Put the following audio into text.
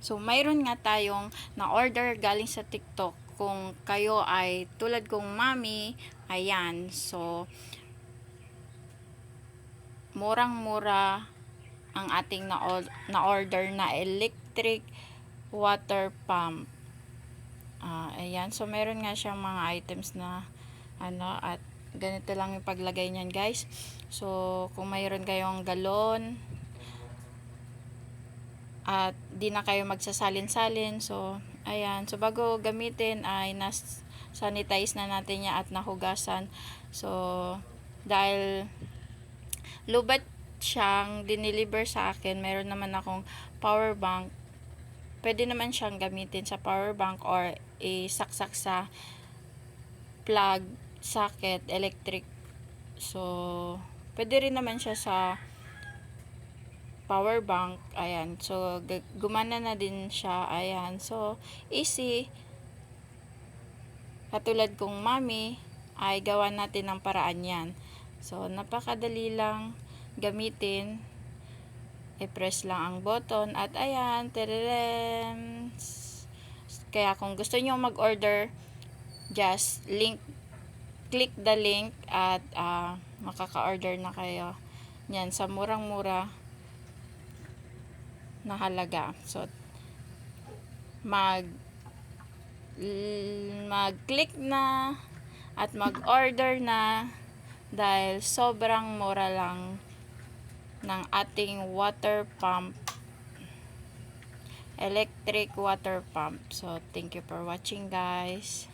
So, mayroon nga tayong na-order galing sa TikTok. Kung kayo ay tulad kong mami, ayan. So, murang-mura ang ating na-order na electric water pump. Ayan. So, meron nga siyang mga items na at ganito lang yung paglagay niyan, guys. So, kung mayroon kayong galon at di na kayo magsasalin-salin, so ayan, so bago gamitin ay sanitize na natin niya at nahugasan. So dahil lubat siyang dineliver sa akin, meron naman akong power bank, pwede naman siyang gamitin sa power bank or isaksak sa plug socket electric. So pwede rin naman siya sa power bank. Ayan, so gumana na din siya. Ayan, so easy. Katulad kong mami ay gawa natin ng paraan yan. So napakadali lang gamitin. I-press lang ang button at ayan, tererem. Kaya kung gusto niyo mag-order, just click the link at makaka-order na kayo yan sa murang-mura na halaga. So mag-click na at mag-order na dahil sobrang mura lang ng ating water pump, electric water pump. So thank you for watching, guys.